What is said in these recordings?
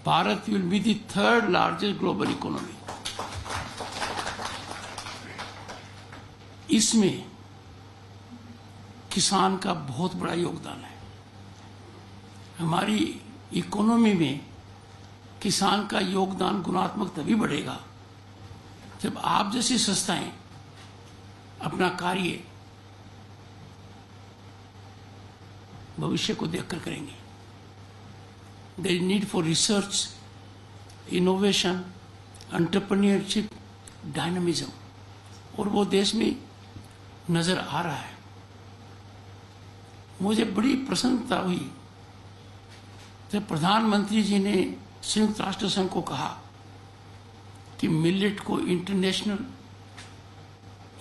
Bharat will be the third largest global economy. इसमें किसान का बहुत बड़ा योगदान है। हमारी इकोनॉमी में किसान का योगदान गुणात्मक तभी बढ़ेगा जब आप जैसी संस्थाएं अपना कार्य भविष्य को देखकर करेंगे। There is need for research, innovation, entrepreneurship, dynamism, और वो देश में नजर आ रहा है। मुझे बड़ी प्रसन्नता हुई जब प्रधानमंत्री जी ने संयुक्त राष्ट्र संघ को कहा कि मिलेट को इंटरनेशनल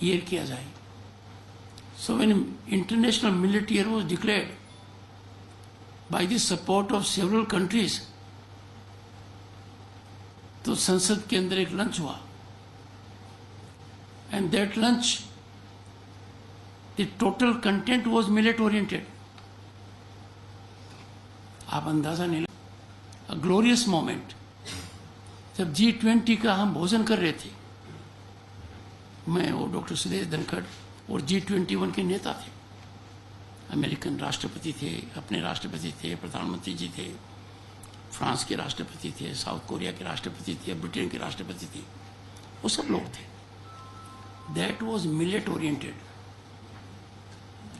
ईयर किया जाए। So when international millet year was declared by the support of several countries, तो संसद के अंदर एक लंच हुआ, and that lunch, the total content was millet oriented. आप अंदाजा नहीं लगा। A glorious moment, जब G20 का हम भोजन कर रहे थे, मैं और डॉक्टर सुदेश धनखड़ और G21 के नेता थे। अमेरिकन राष्ट्रपति थे, अपने राष्ट्रपति थे, प्रधानमंत्री जी थे, फ्रांस के राष्ट्रपति थे, साउथ कोरिया के राष्ट्रपति थे, ब्रिटेन के राष्ट्रपति थे, वो सब लोग थे। That was millet oriented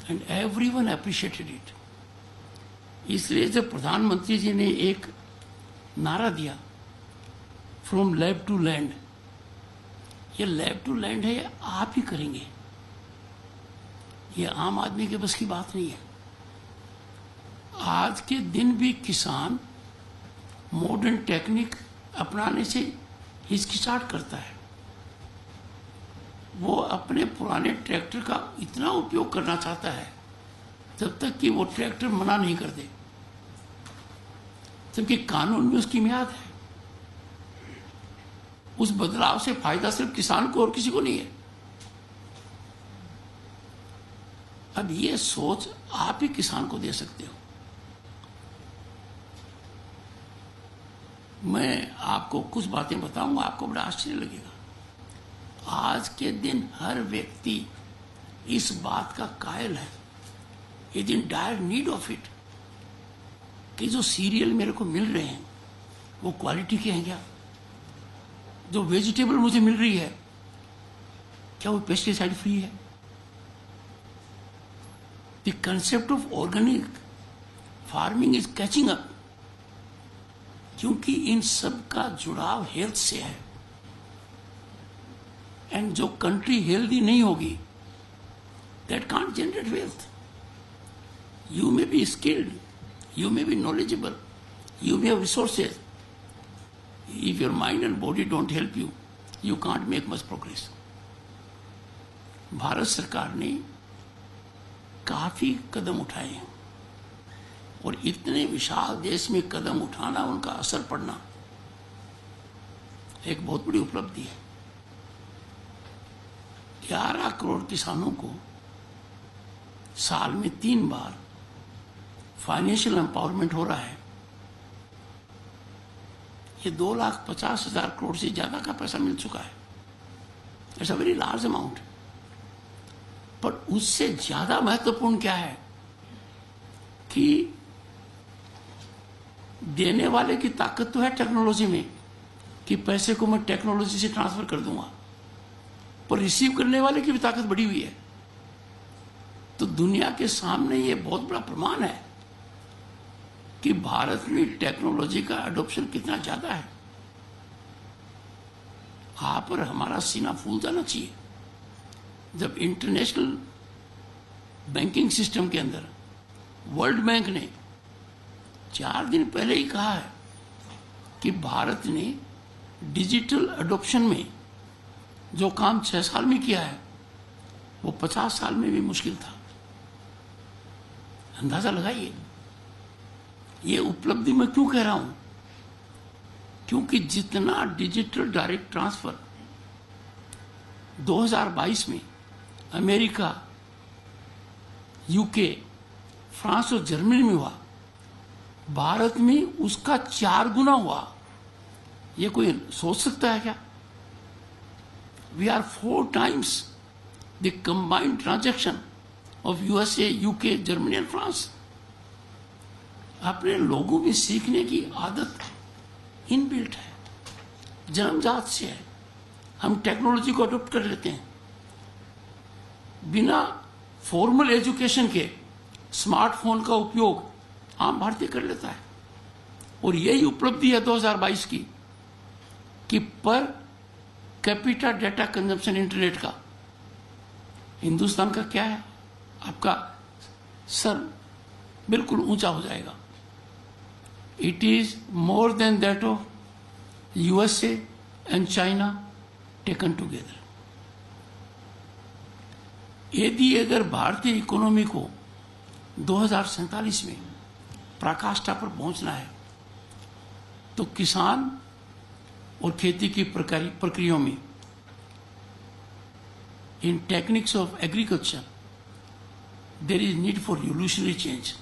and everyone appreciated it. इसलिए जब प्रधानमंत्री जी ने एक नारा दिया, फ्रॉम लैब टू लैंड, ये लैब टू लैंड है, ये आप ही करेंगे, ये आम आदमी के बस की बात नहीं है। आज के दिन भी किसान मॉडर्न टेक्निक अपनाने से हिचकिचाहट करता है। वो अपने पुराने ट्रैक्टर का इतना उपयोग करना चाहता है जब तक कि वो ट्रैक्टर मना नहीं कर दे, जबकि कानून में उसकी मियाद है। उस बदलाव से फायदा सिर्फ किसान को और किसी को नहीं है। अब ये सोच आप ही किसान को दे सकते हो। मैं आपको कुछ बातें बताऊंगा, आपको बड़ा आश्चर्य लगेगा। आज के दिन हर व्यक्ति इस बात का कायल है, is in dire need of it, कि जो सीरियल मेरे को मिल रहे हैं वो क्वालिटी के हैं क्या? जो वेजिटेबल मुझे मिल रही है क्या वो पेस्टिसाइड फ्री है? The concept of organic farming is catching up, क्योंकि इन सब का जुड़ाव हेल्थ से है। एंड जो कंट्री हेल्दी नहीं होगी, that can't generate wealth. You may be skilled, you may be knowledgeable, you may have resources. If your mind and body don't help you, you can't make much progress. Bharat सरकार ने काफी कदम उठाए हैं, और इतने विशाल देश में कदम उठाना, उनका असर पड़ना एक बहुत बड़ी उपलब्धि है। 11 करोड़ किसानों को साल में 3 बार फाइनेंशियल एम्पावरमेंट हो रहा है। ये 2,50,000 करोड़ से ज्यादा का पैसा मिल चुका है। It's a very large amount. पर उससे ज्यादा महत्वपूर्ण क्या है कि देने वाले की ताकत तो है टेक्नोलॉजी में, कि पैसे को मैं टेक्नोलॉजी से ट्रांसफर कर दूंगा, पर रिसीव करने वाले की भी ताकत बढ़ी हुई है। तो दुनिया के सामने ये बहुत बड़ा प्रमाण है कि भारत में टेक्नोलॉजी का एडॉप्शन कितना ज्यादा है। आप और हमारा सीना फूल जाना चाहिए जब इंटरनेशनल बैंकिंग सिस्टम के अंदर वर्ल्ड बैंक ने 4 दिन पहले ही कहा है कि भारत ने डिजिटल एडॉप्शन में जो काम 6 साल में किया है वो 50 साल में भी मुश्किल था। अंदाजा लगाइए ये उपलब्धि मैं क्यों कह रहा हूं, क्योंकि जितना डिजिटल डायरेक्ट ट्रांसफर 2022 में अमेरिका, यूके, फ्रांस और जर्मनी में हुआ, भारत में उसका 4 गुना हुआ। ये कोई सोच सकता है क्या? We are 4 times the combined transaction of USA, UK, Germany and France. अपने लोगों में सीखने की आदत इनबिल्ट है, जन्मजात से है। हम टेक्नोलॉजी को अडॉप्ट कर लेते हैं बिना फॉर्मल एजुकेशन के। स्मार्टफोन का उपयोग आम भारतीय कर लेता है, और यही उपलब्धि है 2022 की कि per capita data consumption internet का हिंदुस्तान का क्या है? आपका सर बिल्कुल ऊंचा हो जाएगा। It is more than that of USA and China taken together. यदि अगर भारतीय इकोनॉमी को 2047 में पराकाष्ठा पर पहुंचना है तो किसान और खेती की प्रक्रियाओं में, in techniques of agriculture, there is need for revolutionary change.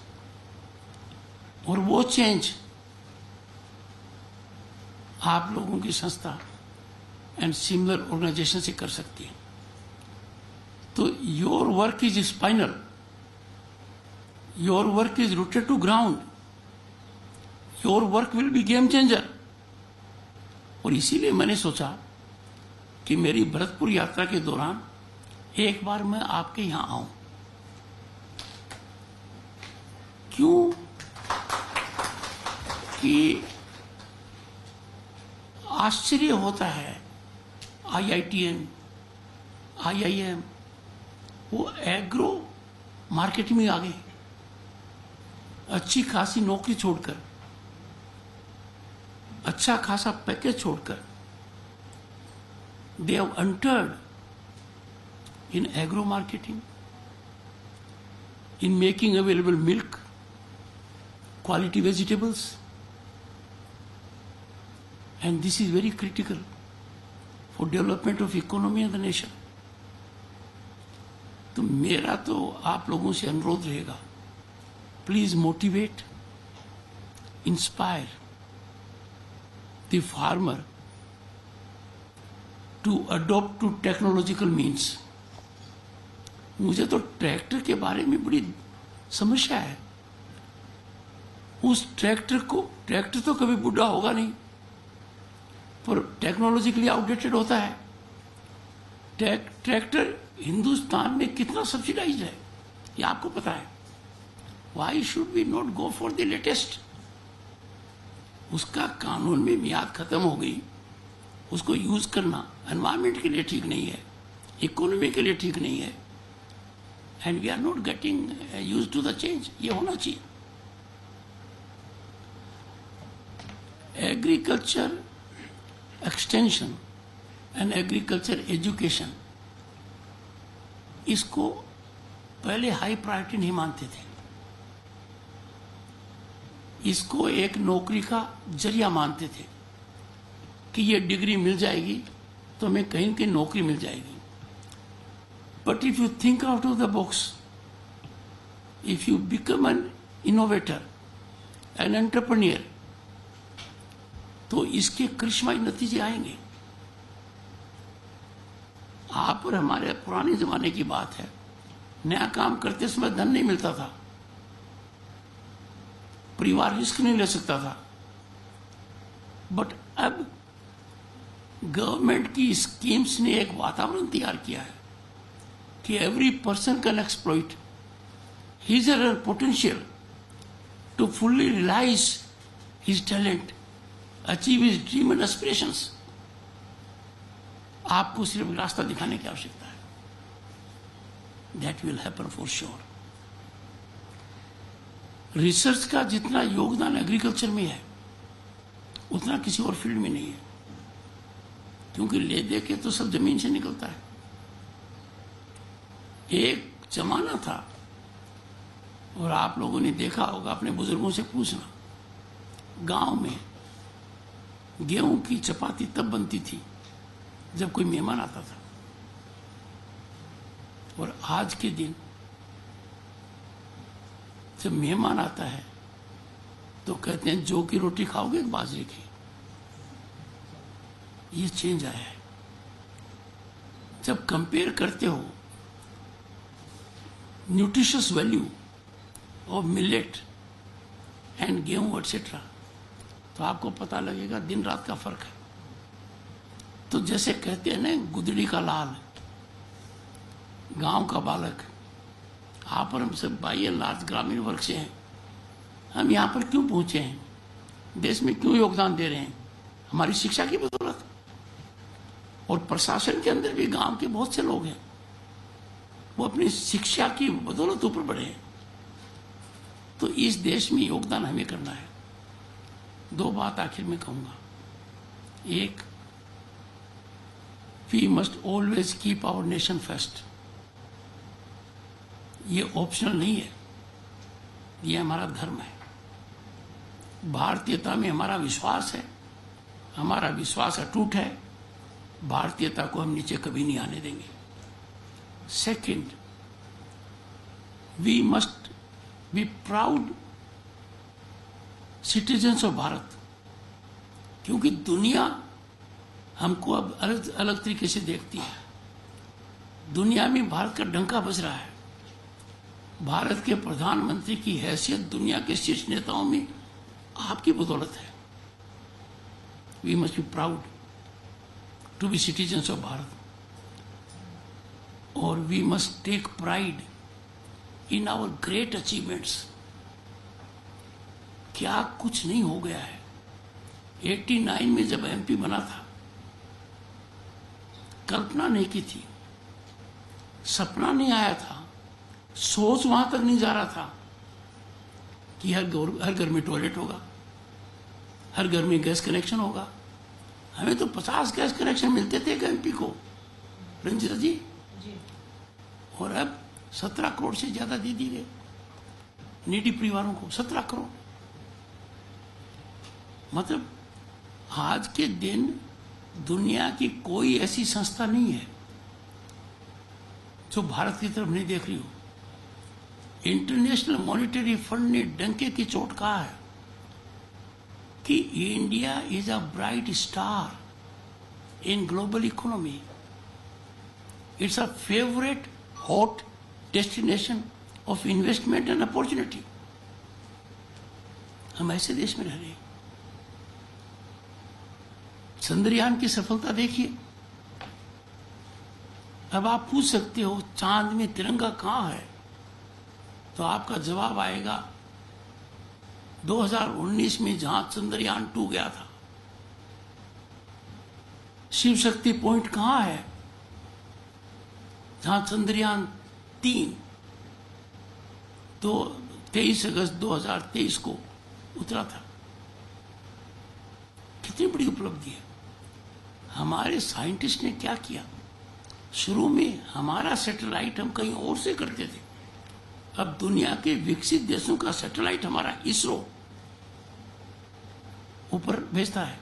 और वो चेंज आप लोगों की संस्था एंड सिमिलर ऑर्गेनाइजेशन से कर सकती है। तो your work is spinal, your work is rooted to ground, your work will be game changer. और इसीलिए मैंने सोचा कि मेरी भरतपुर यात्रा के दौरान एक बार मैं आपके यहां आऊं। क्यों? कि आश्चर्य होता है, आईआईटीएम, आईआईएम वो एग्रो मार्केट में आ गए, अच्छी खासी नौकरी छोड़कर, अच्छा खासा पैकेज छोड़कर। They have entered in agro marketing, in making available milk, quality vegetables, and this is very critical for development of economy and the nation. तो मेरा तो आप लोगों से अनुरोध रहेगा, please motivate, inspire the farmer to adopt to technological means. मुझे तो ट्रैक्टर के बारे में बड़ी समस्या है। उस ट्रैक्टर तो कभी बुढ़ा होगा नहीं, पर टेक्नोलॉजिकली आउटडेटेड होता है। ट्रैक्टर हिंदुस्तान में कितना सब्सिडाइज है ये आपको पता है। Why should we not go for the latest? उसका कानून में मियाद खत्म हो गई, उसको यूज करना एनवायरमेंट के लिए ठीक नहीं है, इकोनॉमी के लिए ठीक नहीं है, and we are not getting use to the change. ये होना चाहिए। Agriculture extension and agriculture education, इसको पहले हाई प्रायोरिटी नहीं मानते थे। इसको एक नौकरी का जरिया मानते थे कि ये डिग्री मिल जाएगी तो हमें कहीं न कहीं नौकरी मिल जाएगी। But if you think out of the box, if you become an innovator, an entrepreneur, तो इसके करिश्माई नतीजे आएंगे। आप और हमारे पुराने जमाने की बात है, नया काम करते समय धन नहीं मिलता था, परिवार रिस्क नहीं ले सकता था। बट अब गवर्नमेंट की स्कीम्स ने एक वातावरण तैयार किया है कि every person can exploit his potential to fully realise his talent, achieve his dream and aspirations. आपको सिर्फ रास्ता दिखाने की आवश्यकता है। That will happen for sure. Research का जितना योगदान एग्रीकल्चर में है उतना किसी और फील्ड में नहीं है, क्योंकि ले दे के तो सब जमीन से निकलता है। एक जमाना था, और आप लोगों ने देखा होगा, अपने बुजुर्गों से पूछना, गांव में गेहूं की चपाती तब बनती थी जब कोई मेहमान आता था। और आज के दिन जब मेहमान आता है तो कहते हैं जौ की रोटी खाओगे बाजरे की। ये चेंज आया है। जब कंपेयर करते हो nutritious value of millet and गेहूं एटसेट्रा, तो आपको पता लगेगा दिन रात का फर्क है। तो जैसे कहते हैं ना, गुदड़ी का लाल, गांव का बालक। आप और हम सब बाई एंड लार्ज ग्रामीण वर्ग से हैं। हम यहाँ पर क्यों पहुंचे हैं, देश में क्यों योगदान दे रहे हैं? हमारी शिक्षा की बदौलत। और प्रशासन के अंदर भी गांव के बहुत से लोग हैं, वो अपनी शिक्षा की बदौलत ऊपर बढ़े हैं। तो इस देश में योगदान हमें करना है। दो बात आखिर में कहूंगा। एक, we must always keep our nation first. ये ऑप्शनल नहीं है, ये हमारा धर्म है। भारतीयता में हमारा विश्वास है, हमारा विश्वास अटूट है। भारतीयता को हम नीचे कभी नहीं आने देंगे। Second, we must be proud citizens of Bharat, क्योंकि दुनिया हमको अब अलग अलग तरीके से देखती है। दुनिया में भारत का डंका बज रहा है। भारत के प्रधानमंत्री की हैसियत दुनिया के शीर्ष नेताओं में आपकी बदौलत है। We must be proud to be citizens of Bharat, और we must take pride in our great achievements. क्या कुछ नहीं हो गया है। 89 में जब एमपी बना था, कल्पना नहीं की थी, सपना नहीं आया था, सोच वहां तक नहीं जा रहा था कि हर घर में टॉयलेट होगा, हर घर में गैस कनेक्शन होगा। हमें तो 50 गैस कनेक्शन मिलते थे एमपी को, रंजिता जी, और अब 17 करोड़ से ज्यादा दे दिए गए नीडी परिवारों को। 17 करोड़। मतलब आज के दिन दुनिया की कोई ऐसी संस्था नहीं है जो भारत की तरफ नहीं देख रही हो। इंटरनेशनल मॉनिटरी फंड ने डंके की चोट कहा है कि India is a bright star in global economy. It's a favourite hot destination of investment and opportunity. हम ऐसे देश में रह रहे हैं। चंद्रयान की सफलता देखिए। अब आप पूछ सकते हो चांद में तिरंगा कहां है, तो आपका जवाब आएगा 2019 में जहां चंद्रयान 2 गया था। शिव शक्ति पॉइंट कहां है, जहां चंद्रयान 3 23 अगस्त 2023 को उतरा था। कितनी बड़ी उपलब्धि है। हमारे साइंटिस्ट ने क्या किया, शुरू में हमारा सैटेलाइट हम कहीं और से करते थे, अब दुनिया के विकसित देशों का सैटेलाइट हमारा इसरो ऊपर भेजता है।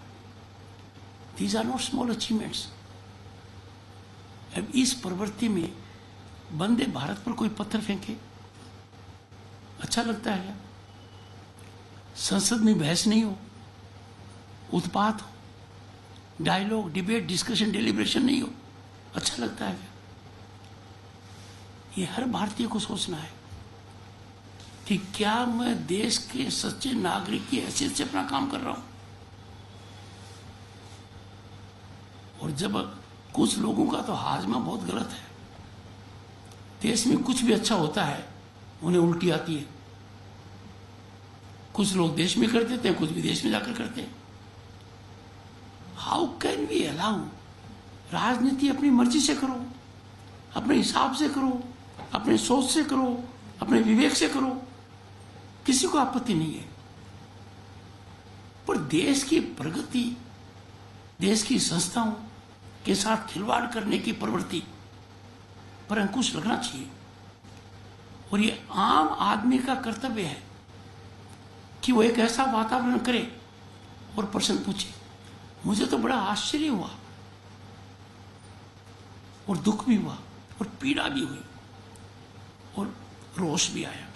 These are not small achievements. अब इस प्रवृत्ति में वंदे भारत पर कोई पत्थर फेंके, अच्छा लगता है क्या? संसद में बहस नहीं हो, उत्पात हो, डायलॉग, डिबेट, डिस्कशन, डेलिब्रेशन नहीं हो, अच्छा लगता है क्या? ये हर भारतीय को सोचना है कि क्या मैं देश के सच्चे नागरिक की हैसियत से अपना काम कर रहा हूं। और जब कुछ लोगों का तो हाजमा बहुत गलत है। देश में कुछ भी अच्छा होता है उन्हें उल्टी आती है। कुछ लोग देश में कर देते हैं, कुछ विदेश में जाकर करते हैं। How can we allow? राजनीति अपनी मर्जी से करो, अपने हिसाब से करो, अपने सोच से करो, अपने विवेक से करो, किसी को आपत्ति नहीं है। पर देश की प्रगति, देश की संस्थाओं के साथ खिलवाड़ करने की प्रवृत्ति पर अंकुश लगना चाहिए। और ये आम आदमी का कर्तव्य है कि वो एक ऐसा वातावरण करे और प्रश्न पूछे। मुझे तो बड़ा आश्चर्य हुआ और दुख भी हुआ और पीड़ा भी हुई और रोष भी आया।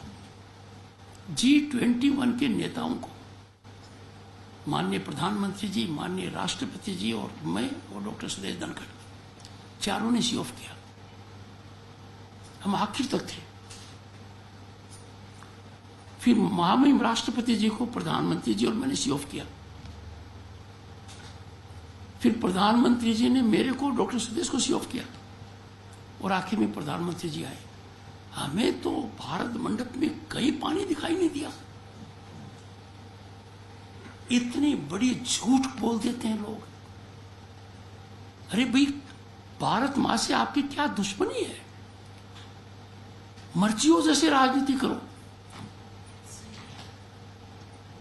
G21 के नेताओं को माननीय प्रधानमंत्री जी, माननीय राष्ट्रपति जी और मैं और डॉक्टर सुदेश धनखड़, चारों ने सी ऑफ किया। हम आखिर तक थे। फिर महामहिम राष्ट्रपति जी को प्रधानमंत्री जी और मैंने सी ऑफ किया। फिर प्रधानमंत्री जी ने मेरे को, डॉक्टर सुदेश को सी ऑफ किया और आखिर में प्रधानमंत्री जी आए। हमें तो भारत मंडप में कहीं पानी दिखाई नहीं दिया। इतनी बड़ी झूठ बोल देते हैं लोग। अरे भाई, भारत मां से आपकी क्या दुश्मनी है? मर्जियों जैसे राजनीति करो,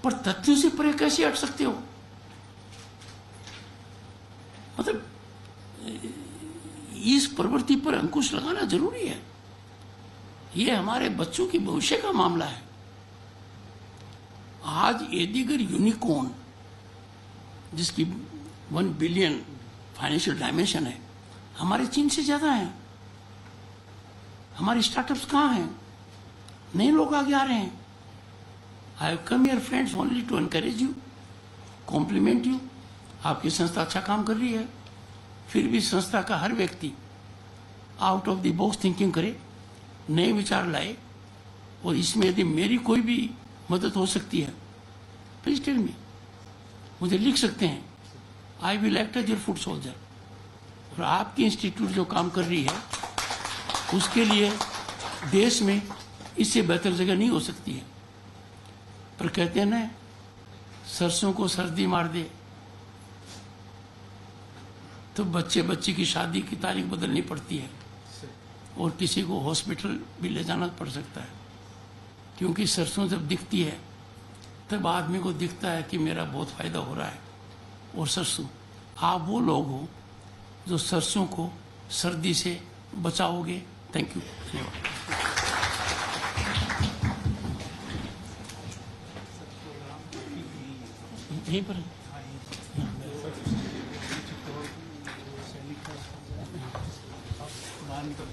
पर तथ्यों से परे कैसे हट सकते हो? मतलब इस प्रवृत्ति पर अंकुश लगाना जरूरी है। यह हमारे बच्चों के भविष्य का मामला है। आज एडिगर यूनिकॉर्न, जिसकी 1 बिलियन फाइनेंशियल डायमेंशन है, हमारे चीन से ज्यादा है। हमारे स्टार्टअप्स कहाँ हैं? नए लोग आगे आ रहे हैं। I have come here friends only to encourage you, compliment you. आपकी संस्था अच्छा काम कर रही है, फिर भी संस्था का हर व्यक्ति out of the box thinking करे, नए विचार लाए, और इसमें यदि मेरी कोई भी मदद हो सकती है, प्लीज टेल मी, मुझे लिख सकते हैं। I will act as your foot soldier. और आपकी इंस्टीट्यूट जो काम कर रही है, उसके लिए देश में इससे बेहतर जगह नहीं हो सकती है। पर कहते हैं ना, सरसों को सर्दी मार दे तो बच्चे की शादी की तारीख बदलनी पड़ती है, और किसी को हॉस्पिटल भी ले जाना पड़ सकता है। क्योंकि सरसों जब दिखती है तब आदमी को दिखता है कि मेरा बहुत फायदा हो रहा है। और सरसों, आप वो लोग हो जो सरसों को सर्दी से बचाओगे। थैंक यू, धन्यवाद। यहीं पर बाहर निकल